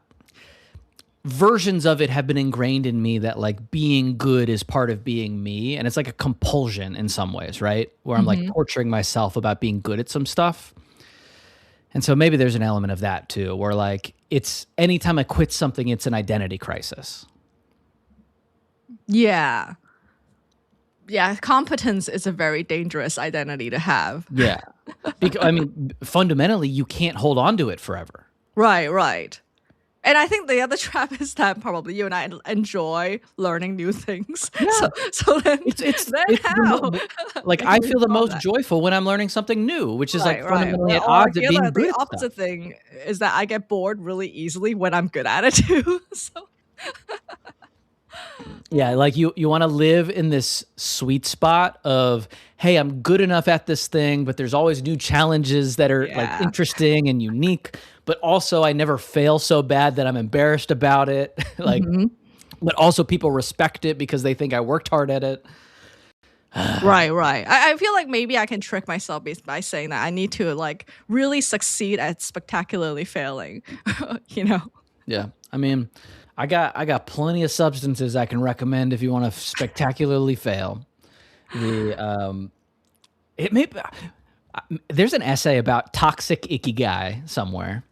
versions of it have been ingrained in me that like being good is part of being me. And it's like a compulsion in some ways, right? Where I'm like Hmm. torturing myself about being good at some stuff. And so maybe there's an element of that too, where like it's anytime I quit something, it's an identity crisis. Yeah. Yeah, competence is a very dangerous identity to have. Yeah. Because, I mean, fundamentally, you can't hold on to it forever. Right, right. And I think the other trap is that probably you and I enjoy learning new things. Yeah. So then, then it's how? like We I can feel the resolve most that. joyful when I'm learning something new, which is like fundamentally at Or odds at the being other, good the at stuff. opposite thing is that I get bored really easily when I'm good at it too. So Yeah, like you want to live in this sweet spot of, hey, I'm good enough at this thing, but there's always new challenges that are like yeah. interesting and unique, but also I never fail so bad that I'm embarrassed about it. Like, hmm but also people respect it because they think I worked hard at it. Right. I feel like maybe I can trick myself by saying that I need to like really succeed at spectacularly failing. You know? Yeah. I mean, I got plenty of substances I can recommend if you want to spectacularly fail. The it may there's an essay about toxic ikigai somewhere.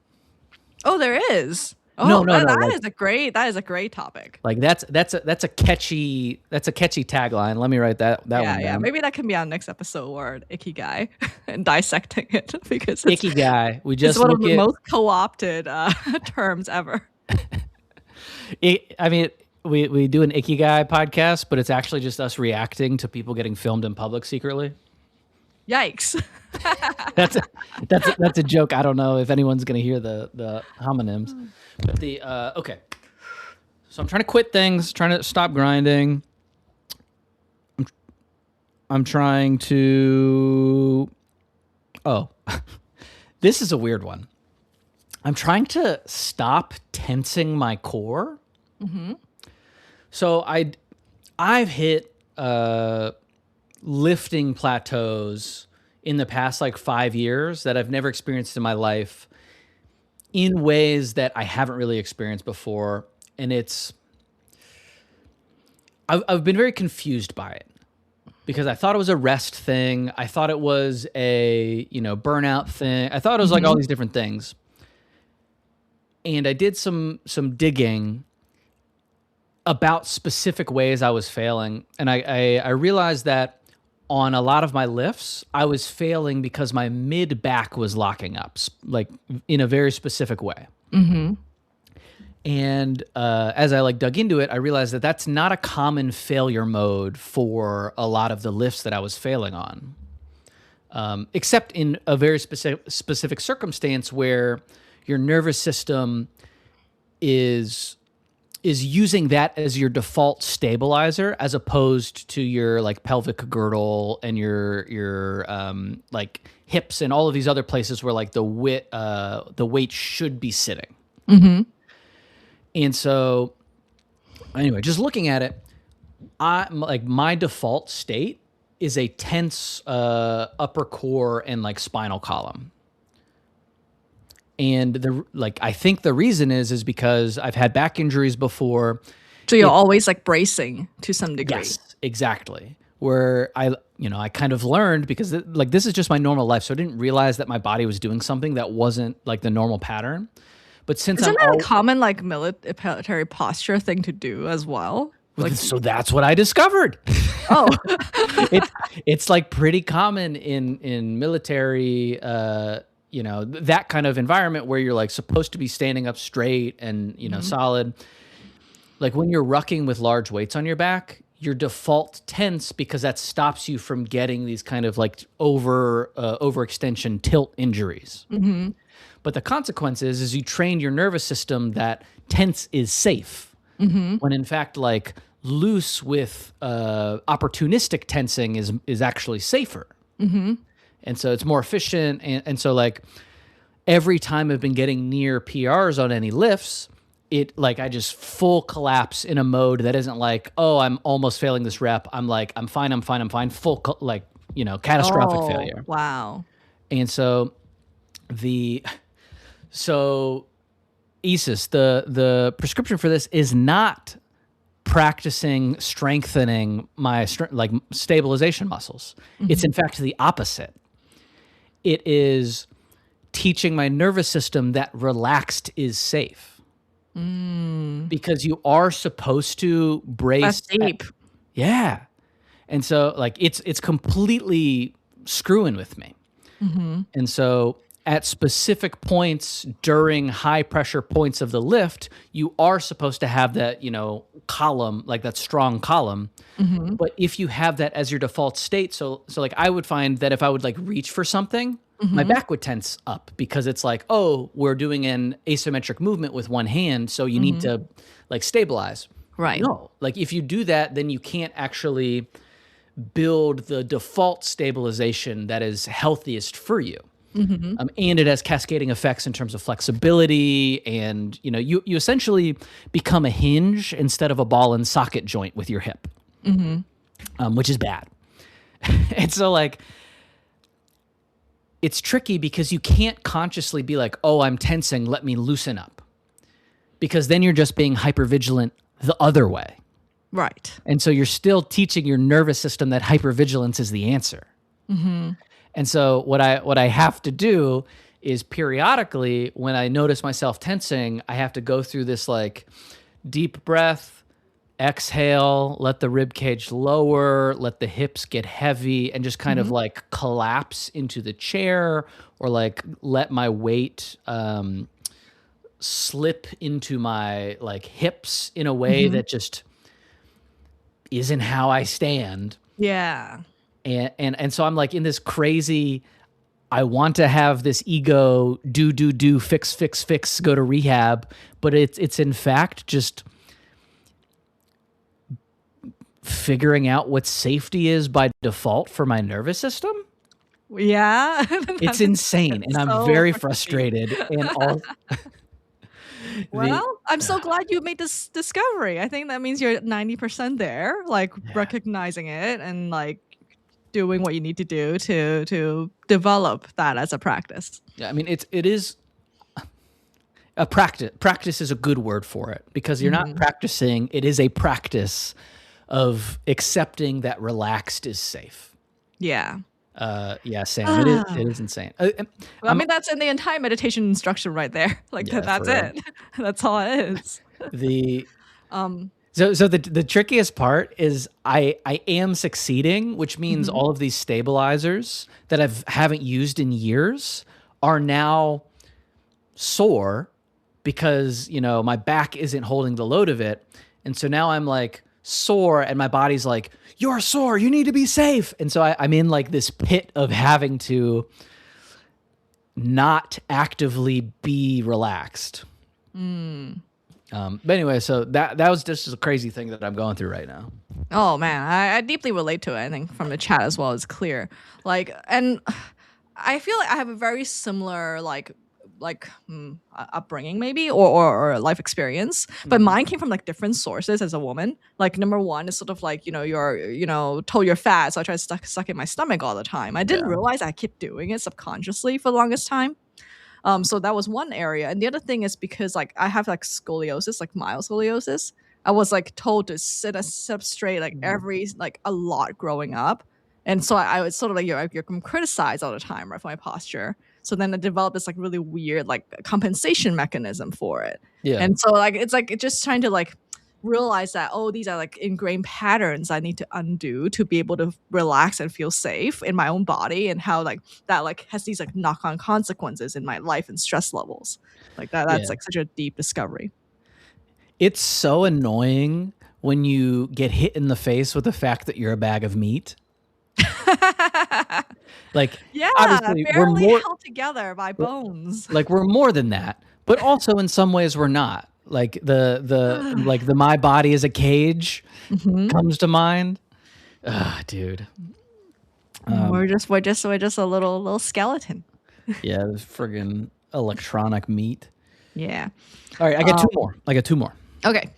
Oh, there is. No, Oh, no, no. that is a great topic. Like that's a catchy tagline. Let me write that one Yeah. down. Maybe that can be our next episode word, ikigai, and dissecting it because it's Ikigai. We it's just one of look the at. most co-opted terms ever. I mean, we do an ikigai podcast, but it's actually just us reacting to people getting filmed in public secretly. Yikes. That's a joke. I don't know if anyone's gonna hear the homonyms, but the okay. So I'm trying to quit things, trying to stop grinding. I'm trying to. Oh, this is a weird one. I'm trying to stop tensing my core. So I've hit lifting plateaus in the past like 5 years that I've never experienced in my life in ways that I haven't really experienced before, and I've been very confused by it because I thought it was a rest thing. I thought it was a burnout thing. I thought it was like all these different things. And I did some digging about specific ways I was failing, and I realized that on a lot of my lifts, I was failing because my mid back was locking up, like in a very specific way. And as I like dug into it, I realized that that's not a common failure mode for a lot of the lifts that I was failing on, except in a very specific circumstance where your nervous system is using that as your default stabilizer as opposed to your like pelvic girdle and your like hips and all of these other places where like the weight should be sitting. And so anyway, just looking at it, my default state is a tense upper core and like spinal column. And I think the reason is because I've had back injuries before. So you're always like bracing to some degree. Yes, exactly. Where I kind of learned because this is just my normal life, so I didn't realize that my body was doing something that wasn't like the normal pattern. But since Isn't that a common like military posture thing to do as well? Like, so that's what I discovered. oh, It's like pretty common in military, that kind of environment where you're like supposed to be standing up straight and solid. Like when you're rucking with large weights on your back, your default tense because that stops you from getting these kind of like overextension tilt injuries. But the consequence is you train your nervous system that tense is safe, when in fact like loose with opportunistic tensing is actually safer. And so it's more efficient. And so like every time I've been getting near PRs on any lifts, I just full collapse in a mode that isn't like, oh, I'm almost failing this rep. I'm like, I'm fine. Full, catastrophic failure. Wow. And so Isis, the prescription for this is not practicing strengthening my stabilization muscles. It's in fact the opposite. It is teaching my nervous system that relaxed is safe. Because you are supposed to brace. That's deep. Yeah. And so like it's completely screwing with me. And so at specific points during high pressure points of the lift, you are supposed to have that, column, like that strong column. But if you have that as your default state, so like I would find that if I would like reach for something, my back would tense up because it's like, oh, we're doing an asymmetric movement with one hand, so you need to like stabilize. Right. No, like if you do that, then you can't actually build the default stabilization that is healthiest for you. And it has cascading effects in terms of flexibility, and you essentially become a hinge instead of a ball and socket joint with your hip, which is bad. And so like it's tricky because you can't consciously be like, oh, I'm tensing, let me loosen up, because then you're just being hypervigilant the other way. Right. And so you're still teaching your nervous system that hypervigilance is the answer. And so what I have to do is periodically, when I notice myself tensing, I have to go through this like deep breath, exhale, let the rib cage lower, let the hips get heavy, and just kind of like collapse into the chair, or like let my weight slip into my like hips in a way that just isn't how I stand. Yeah. And so I'm like in this crazy, I want to have this ego do, fix, go to rehab, but it's in fact just figuring out what safety is by default for my nervous system. Yeah. It's insane, and I'm so very fucking frustrated. And all Well, I'm so glad you made this discovery. I think that means you're 90% there, like recognizing it and like doing what you need to do to develop that as a practice. I mean, it is a practice. Practice is a good word for it, because you're not practicing. It is a practice of accepting that relaxed is safe. Yeah. Yeah, Sam, it is insane. Well, I mean, that's in the entire meditation instruction right there. Like Yeah, that's for it. That's all it is. So the trickiest part is I am succeeding, which means all of these stabilizers that I haven't used in years are now sore because, my back isn't holding the load of it. And so now I'm like sore, and my body's like, you're sore, you need to be safe. And so I'm in like this pit of having to not actively be relaxed. But anyway, so that was just a crazy thing that I'm going through right now. Oh man, I deeply relate to it. I think from the chat as well, it's clear. Like, and I feel like I have a very similar upbringing maybe or life experience, but mine came from like different sources as a woman. Like number one is sort of like you're told you're fat, so I try to suck in my stomach all the time. I didn't realize I kept doing it subconsciously for the longest time. So that was one area, and the other thing is because like I have like scoliosis, like mild scoliosis. I was like told to sit up straight like a lot growing up, and so I was sort of like you're criticized all the time, right, for my posture. So then I developed this like really weird like compensation mechanism for it. Yeah. And so like it's just trying to like realize that, oh, these are like ingrained patterns I need to undo to be able to relax and feel safe in my own body, and how like that like has these like knock-on consequences in my life and stress levels. Like that's like such a deep discovery. It's so annoying when you get hit in the face with the fact that you're a bag of meat. Like, yeah, obviously barely held together by bones. Like we're more than that, but also in some ways we're not. Like the my body is a cage comes to mind. Dude. We're just a little skeleton. Yeah, this friggin' electronic meat. Yeah. All right, I got two more. Okay.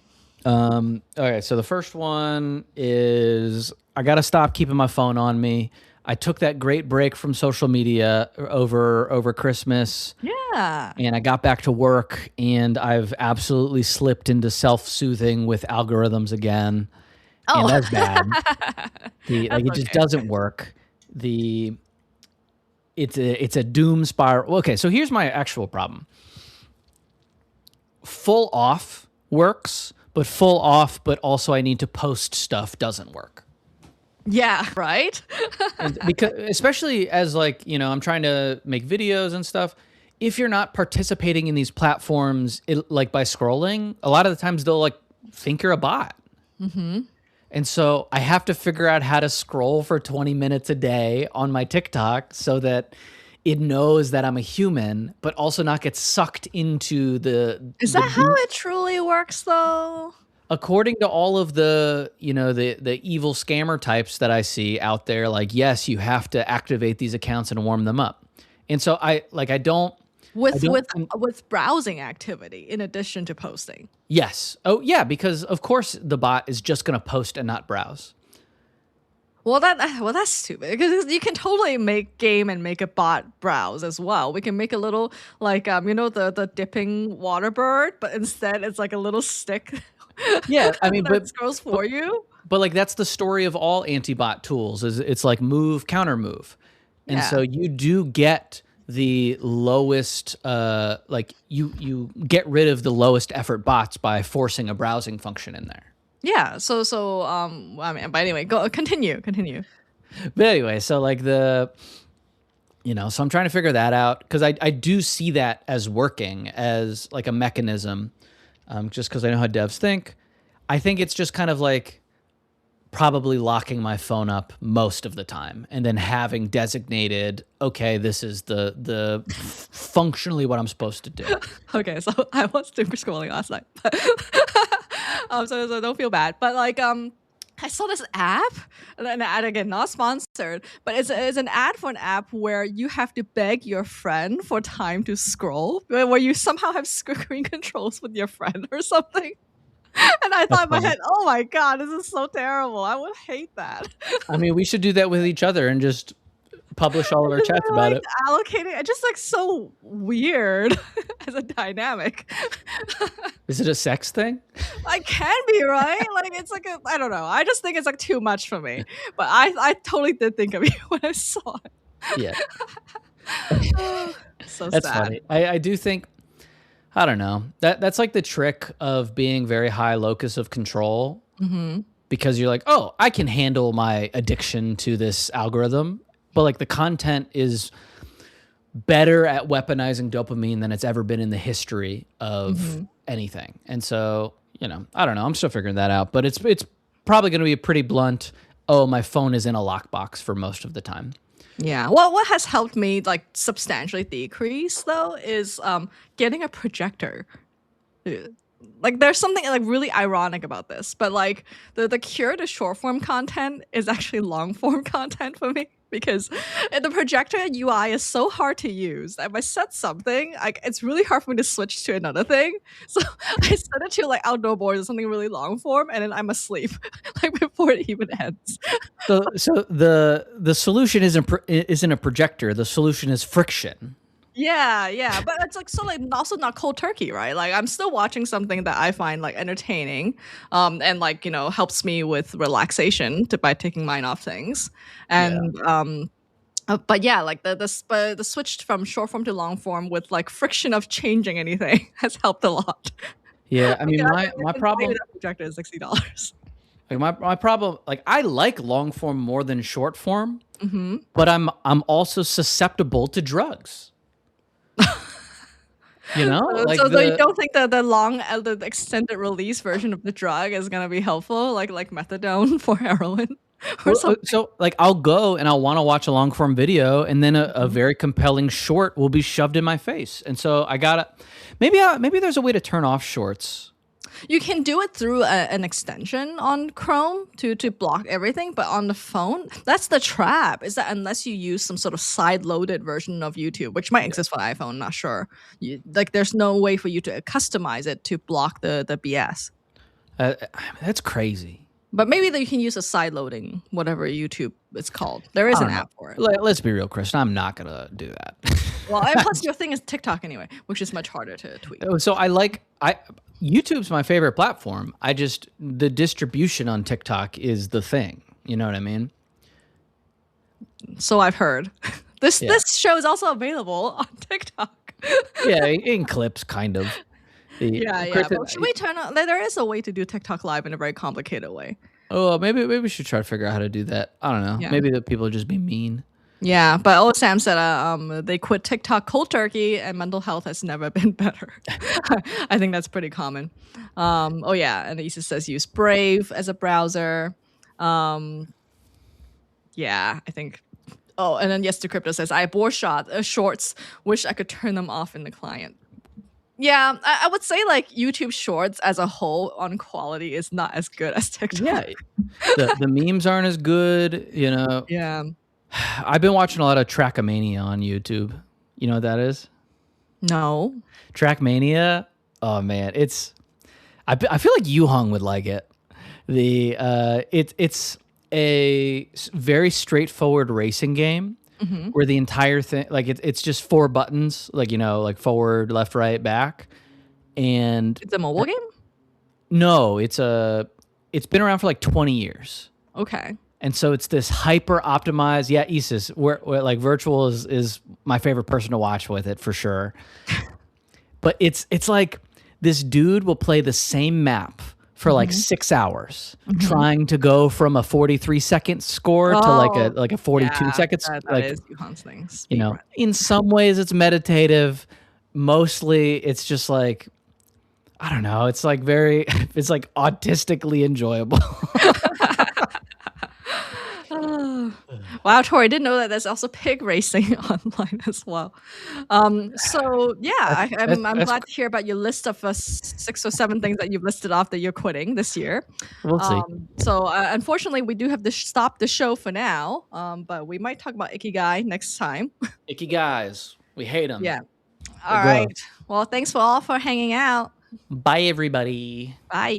Okay, so the first one is I got to stop keeping my phone on me. I took that great break from social media over Christmas. Yeah. And I got back to work, and I've absolutely slipped into self-soothing with algorithms again. Oh. And that's bad. It just doesn't work. It's a doom spiral. Okay, so here's my actual problem. Full off works, but full off, but also I need to post stuff doesn't work. Yeah, right? And because especially as like, I'm trying to make videos and stuff, if you're not participating in these platforms like by scrolling, a lot of the times they'll like think you're a bot. And so I have to figure out how to scroll for 20 minutes a day on my TikTok so that it knows that I'm a human, but also not get sucked into Is that how it truly works though? according to all of the evil scammer types that I see out there, like, yes, you have to activate these accounts and warm them up. And so I don't With don't with browsing activity in addition to posting. yes. Oh yeah, because of course the bot is just going to post and not browse. Well, that's stupid because you can totally make game and make a bot browse as well. We can make a little like the dipping water bird, but instead it's like a little stick Yeah, I mean, that scrolls for you. but like that's the story of all anti-bot tools is it's like move, counter move. And Yeah. so you do get the lowest like you get rid of the lowest effort bots by forcing a browsing function in there. Yeah. So I mean, but anyway, go continue. But anyway, so like so I'm trying to figure that out because I do see that as working as like a mechanism, just because I know how devs think. I think it's just kind of like probably locking my phone up most of the time and then having designated, okay, this is the functionally what I'm supposed to do. Okay, so I was super scrolling last night. So don't feel bad. But like I saw this app, and an ad again, not sponsored, but it's an ad for an app where you have to beg your friend for time to scroll, where you somehow have screen controls with your friend or something. And I That's thought in my funny. head, oh my god, this is so terrible. I would hate that. I mean, we should do that with each other and just publish all of our Just chats about like it. allocating, it's just like so weird as a dynamic. Is it a sex thing? I can be right. Like it's like I don't know. I just think it's like too much for me. But I totally did think of you when I saw it. Yeah, So that's sad. funny. I do think I don't know. That's like the trick of being very high locus of control because you're like, oh, I can handle my addiction to this algorithm, but like the content is better at weaponizing dopamine than it's ever been in the history of anything. And so, I don't know. I'm still figuring that out, but it's probably going to be a pretty blunt, oh, my phone is in a lockbox for most of the time. Yeah. Well, what has helped me like substantially decrease though is getting a projector. Like there's something like really ironic about this, but like the cure to short form content is actually long form content for me because the projector UI is so hard to use. If I set something, like it's really hard for me to switch to another thing. So I set it to like outdoor boards or something really long form, and then I'm asleep like before it even ends. So the solution isn't a projector. The solution is friction. Yeah, but it's like so like also not cold turkey, right? Like I'm still watching something that I find like entertaining, and like helps me with relaxation by taking mind off things, and but yeah, like the switch from short form to long form with like friction of changing anything has helped a lot. Yeah, I mean Because my problem that projector is $60. like my problem like I like long form more than short form, but I'm also susceptible to drugs. Like So you don't think that the extended release version of the drug is gonna be helpful, like methadone for heroin or something? so like I'll go and I'll want to watch a long form video, and then a very compelling short will be shoved in my face, and so I gotta maybe there's a way to turn off shorts. You can do it through an extension on Chrome to block everything, but on the phone, that's the trap. Is that unless you use some sort of side-loaded version of YouTube, which might exist for iPhone, not sure. There's no way for you to customize it to block the BS. That's crazy. But maybe that you can use a side-loading, whatever YouTube it's called. There is I an don't know. app for it. Let's be real, Chris. I'm not gonna do that. Well, and plus your thing is TikTok anyway, which is much harder to tweak. So YouTube's my favorite platform. The distribution on TikTok is the thing. You know what I mean? So I've heard. This Yeah. this show is also available on TikTok. Yeah, in clips, kind of. Yeah. But should we turn on? There is a way to do TikTok live in a very complicated way. Oh, maybe we should try to figure out how to do that. I don't know. Yeah. Maybe the people just be mean. Yeah, but oh, Sam said they quit TikTok cold turkey and mental health has never been better. I think that's pretty common. Oh yeah, and Issa says use Brave as a browser. Yeah, I think. Oh, and then yes, to crypto says I bore shorts. Wish I could turn them off in the client. Yeah, I would say like YouTube Shorts as a whole on quality is not as good as TikTok. Yeah, the memes aren't as good. You know. Yeah. I've been watching a lot of Trackmania on YouTube. You know what that is? No. Trackmania. Oh man, I feel like Yuhong would like it. It's a very straightforward racing game where the entire thing, like it's just 4 buttons, like like forward, left, right, back, and It's a mobile game? no, it's been around for like 20 years. Okay. And so it's this hyper optimized. Yeah, Isis, where like Virtual is my favorite person to watch with it for sure. But it's like this dude will play the same map for like 6 hours, trying to go from a 43-second score to like a 42-second. That like is Yuhan's thing. in some ways it's meditative. Mostly it's just like I don't know. It's like it's like autistically enjoyable. Wow, Tori, I didn't know that there's also pig racing online as well. So yeah, I'm glad to hear about your list of 6 or 7 things that you've listed off that you're quitting this year. We'll see. So unfortunately, we do have to stop the show for now. But we might talk about Ikigai next time. Ikigais, we hate them. Yeah. All right. Well, thanks for hanging out. Bye, everybody. Bye.